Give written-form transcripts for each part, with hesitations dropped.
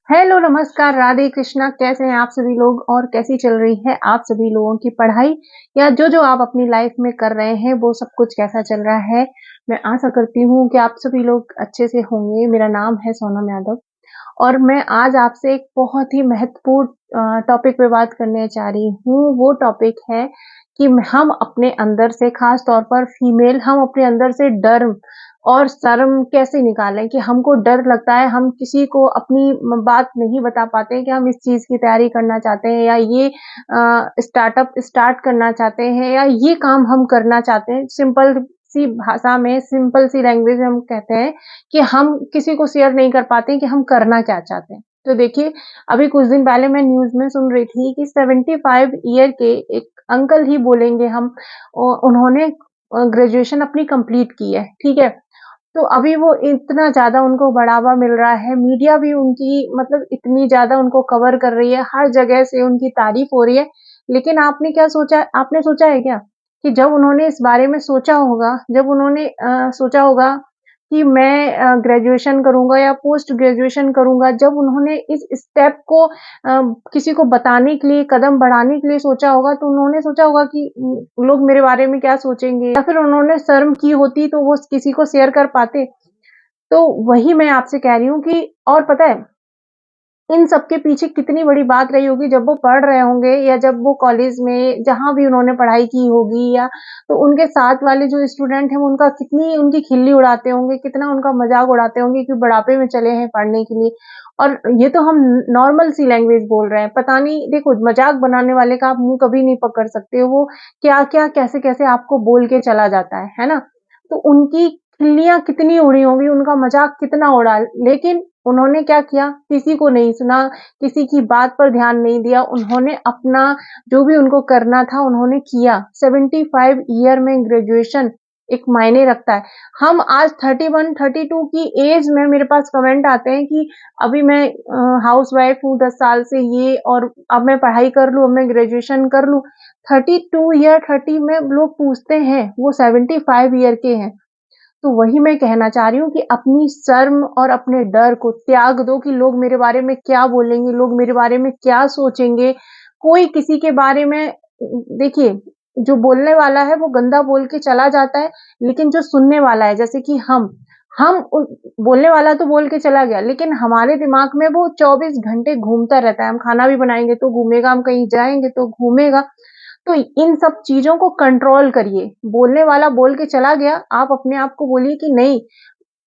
Hello, नमस्कार, राधे कृष्णा। कैसे हैं आप सभी लोग और कैसी चल रही है आप सभी लोगों की पढ़ाई या जो आप अपनी लाइफ में कर रहे हैं वो सब कुछ कैसा चल रहा है? मैं आशा करती हूँ कि आप सभी लोग अच्छे से होंगे। मेरा नाम है सोनम यादव और मैं आज आपसे एक बहुत ही महत्वपूर्ण टॉपिक पे बात करने जा रही हूँ। वो टॉपिक है कि हम अपने अंदर से, खास तौर पर फीमेल, हम अपने अंदर से डर और शर्म कैसे निकालें कि हमको डर लगता है, हम किसी को अपनी बात नहीं बता पाते हैं कि हम इस चीज़ की तैयारी करना चाहते हैं या ये स्टार्टअप स्टार्ट करना चाहते हैं या ये काम हम करना चाहते हैं। सिंपल सी भाषा में, सिंपल सी लैंग्वेज में हम कहते हैं कि हम किसी को शेयर नहीं कर पाते हैं कि हम करना क्या चाहते हैं। तो देखिए, अभी कुछ दिन पहले मैं न्यूज़ में सुन रही थी कि 75 ईयर के एक अंकल ही बोलेंगे हम, उन्होंने ग्रेजुएशन अपनी कंप्लीट की है, ठीक है? तो अभी वो इतना ज़्यादा उनको बढ़ावा मिल रहा है, मीडिया भी उनकी मतलब इतनी ज़्यादा उनको कवर कर रही है, हर जगह से उनकी तारीफ़ हो रही है। लेकिन आपने सोचा है क्या कि जब उन्होंने इस बारे में सोचा होगा, जब उन्होंने सोचा होगा कि मैं ग्रेजुएशन करूँगा या पोस्ट ग्रेजुएशन करूँगा, जब उन्होंने इस स्टेप को किसी को बताने के लिए, कदम बढ़ाने के लिए सोचा होगा, तो उन्होंने सोचा होगा कि लोग मेरे बारे में क्या सोचेंगे? या फिर उन्होंने शर्म की होती तो वो किसी को शेयर कर पाते। तो वही मैं आपसे कह रही हूँ कि और पता है, इन सब के पीछे कितनी बड़ी बात रही होगी जब वो पढ़ रहे होंगे या जब वो कॉलेज में जहाँ भी उन्होंने पढ़ाई की होगी, या तो उनके साथ वाले जो स्टूडेंट हैं, वो उनका कितनी उनकी खिल्ली उड़ाते होंगे, कितना उनका मज़ाक उड़ाते होंगे कि बुढ़ापे में चले हैं पढ़ने के लिए। और ये तो हम नॉर्मल सी लैंग्वेज बोल रहे हैं, पता नहीं, देखो, मज़ाक बनाने वाले का आप मुँह कभी नहीं पकड़ सकते, वो क्या-क्या, कैसे-कैसे आपको बोल के चला जाता है ना? तो उनकी खिल्लियाँ कितनी उड़ी होंगी, उनका मज़ाक कितना उड़ा, लेकिन उन्होंने क्या किया, किसी को नहीं सुना, किसी की बात पर ध्यान नहीं दिया, उन्होंने अपना जो भी उनको करना था उन्होंने किया। 75 ईयर में ग्रेजुएशन एक मायने रखता है। हम आज 31, 32 की एज में मेरे पास कमेंट आते हैं कि अभी मैं हाउसवाइफ हूँ 10 साल से ये, और अब मैं पढ़ाई कर लूँ, अब मैं ग्रेजुएशन कर लूँ। 32 ईयर 30 में लोग पूछते हैं, वो 75 ईयर के हैं। तो वही मैं कहना चाह रही हूँ कि अपनी शर्म और अपने डर को त्याग दो कि लोग मेरे बारे में क्या बोलेंगे, लोग मेरे बारे में क्या सोचेंगे। कोई किसी के बारे में देखिए, जो बोलने वाला है वो गंदा बोल के चला जाता है, लेकिन जो सुनने वाला है, जैसे कि हम उ बोलने वाला तो बोल के चला गया, लेकिन हमारे दिमाग में वो 24 घंटे घूमता रहता है। हम खाना भी बनाएँगे तो घूमेगा, हम कहीं जाएँगे तो घूमेगा। तो इन सब चीज़ों को कंट्रोल करिए। बोलने वाला बोल के चला गया, आप अपने आप को बोलिए कि नहीं,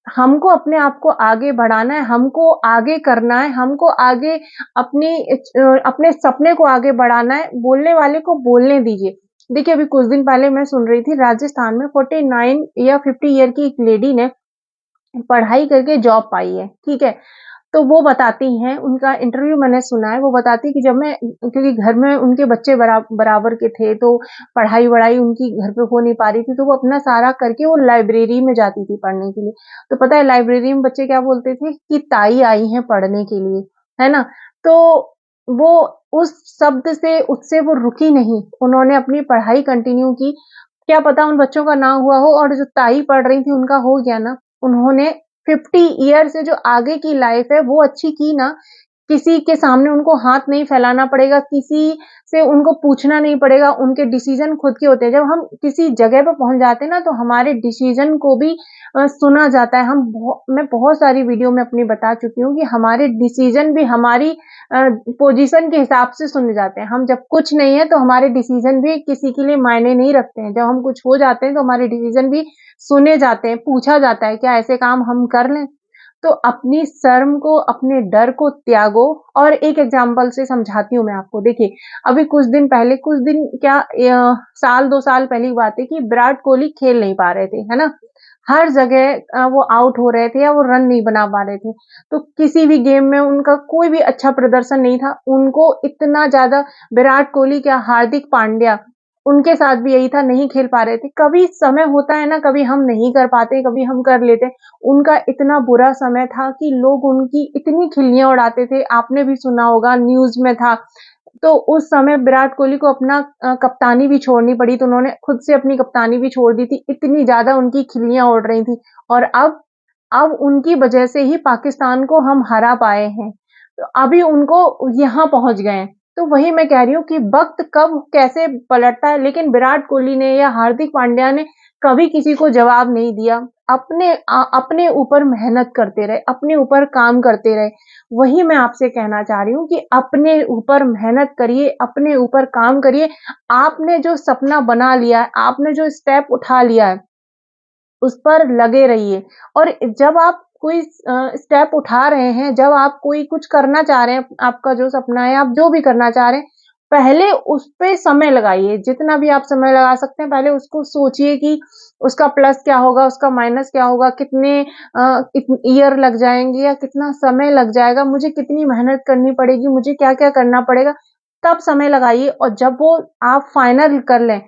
हमको अपने आप को आगे बढ़ाना है, हमको आगे करना है, हमको आगे अपने सपने को आगे बढ़ाना है, बोलने वाले को बोलने दीजिए। देखिए, अभी कुछ दिन पहले मैं सुन रही थी, राजस्थान में 49 या 50 ईयर की एक लेडी ने पढ़ाई करके जॉब पाई है, ठीक है? तो वो बताती हैं, उनका इंटरव्यू मैंने सुना है, वो बताती हैं कि जब मैं, क्योंकि घर में उनके बच्चे बराबर के थे, तो पढ़ाई-वढ़ाई उनकी घर पे हो नहीं पा रही थी, तो वो अपना सारा करके वो लाइब्रेरी में जाती थी पढ़ने के लिए। तो पता है लाइब्रेरी में बच्चे क्या बोलते थे कि ताई आई हैं पढ़ने के लिए, है ना? तो वो उस शब्द से, उससे वो रुकी नहीं, उन्होंने अपनी पढ़ाई कंटिन्यू की। क्या पता उन बच्चों का ना हुआ हो और जो ताई पढ़ रही थी उनका हो गया ना। उन्होंने 50 ईयर से जो आगे की लाइफ है वो अच्छी की ना, किसी के सामने उनको हाथ नहीं फैलाना पड़ेगा, किसी से उनको पूछना नहीं पड़ेगा, उनके डिसीज़न खुद के होते हैं। जब हम किसी जगह पे पहुँच जाते हैं ना, तो हमारे डिसीज़न को भी सुना जाता है। मैं बहुत सारी वीडियो में अपनी बता चुकी हूँ कि हमारे डिसीज़न भी हमारी पोज़ीशन के हिसाब से सुने जाते हैं। हम जब कुछ नहीं है, तो हमारे डिसीज़न भी किसी के लिए मायने नहीं रखते हैं। जब हम कुछ हो जाते हैं, तो हमारे डिसीज़न भी सुने जाते हैं, पूछा जाता है, क्या ऐसे काम हम कर लें? तो अपनी शर्म को, अपने डर को त्यागो। और एक एग्ज़ाम्पल से समझाती हूँ मैं आपको। देखिए, अभी कुछ दिन पहले, कुछ दिन क्या, साल 2 साल पहले की बात है कि विराट कोहली खेल नहीं पा रहे थे, है ना? हर जगह वो आउट हो रहे थे या वो रन नहीं बना पा रहे थे। तो किसी भी गेम में उनका कोई भी अच्छा प्रदर्शन नहीं था। उनको इतना ज़्यादा, विराट कोहली क्या, हार्दिक पांड्या, उनके साथ भी यही था, नहीं खेल पा रहे थे। कभी समय होता है ना, कभी हम नहीं कर पाते, कभी हम कर लेते हैं। उनका इतना बुरा समय था कि लोग उनकी इतनी खिल्लियाँ उड़ाते थे, आपने भी सुना होगा, न्यूज़ में था। तो उस समय विराट कोहली को अपना कप्तानी भी छोड़नी पड़ी, तो उन्होंने खुद से अपनी कप्तानी भी छोड़ दी थी, इतनी ज़्यादा उनकी खिल्लियाँ उड़ रही थी। और अब उनकी वजह से ही पाकिस्तान को हम हरा पाए हैं। अभी उनको यहाँ पहुँच गए हैं। तो वही मैं कह रही हूँ कि वक़्त कब कैसे पलटता है, लेकिन विराट कोहली ने या हार्दिक पांड्या ने कभी किसी को जवाब नहीं दिया। अपने ऊपर मेहनत करते रहे, अपने ऊपर काम करते रहे। वही मैं आपसे कहना चाह रही हूँ कि अपने ऊपर मेहनत करिए, अपने ऊपर काम करिए। आपने जो सपना बना लिया है, आपने जो स्टेप उठा लिया है, उस पर लगे रहिए। और जब आप कोई स्टेप उठा रहे हैं, जब आप कोई कुछ करना चाह रहे हैं, आपका जो सपना है, आप जो भी करना चाह रहे हैं, पहले उस पे समय लगाइए। जितना भी आप समय लगा सकते हैं, पहले उसको सोचिए कि उसका प्लस क्या होगा, उसका माइनस क्या होगा, कितने ईयर लग जाएँगे या कितना समय लग जाएगा, मुझे कितनी मेहनत करनी पड़ेगी, मुझे क्या-क्या करना पड़ेगा, तब समय लगाइए। और जब वो आप फाइनल कर लें,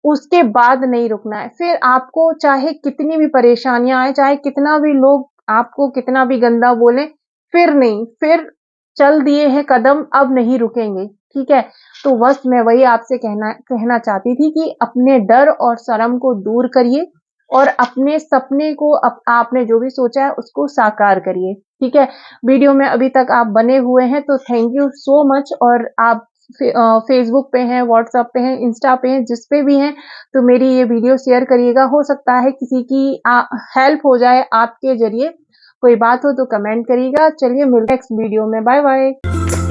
उसके बाद नहीं रुकना है। फिर आपको चाहे कितनी भी परेशानियाँ आएँ, चाहे कितना भी लोग आपको कितना भी गंदा बोलें, फिर नहीं, फिर चल दिए हैं कदम, अब नहीं रुकेंगे, ठीक है? तो बस मैं वही आपसे कहना कहना चाहती थी कि अपने डर और शर्म को दूर करिए और अपने सपने को आपने जो भी सोचा है उसको साकार करिए, ठीक है? वीडियो में अभी तक आप बने हुए हैं तो थैंक यू सो मच। और आप फेसबुक पे हैं, व्हाट्सएप पे हैं, इंस्टा पे हैं, जिस पे भी हैं, तो मेरी ये वीडियो शेयर करिएगा। हो सकता है किसी की हेल्प हो जाए आपके ज़रिए। कोई बात हो तो कमेंट करिएगा। चलिए मिलते हैं नेक्स्ट वीडियो में। Bye bye.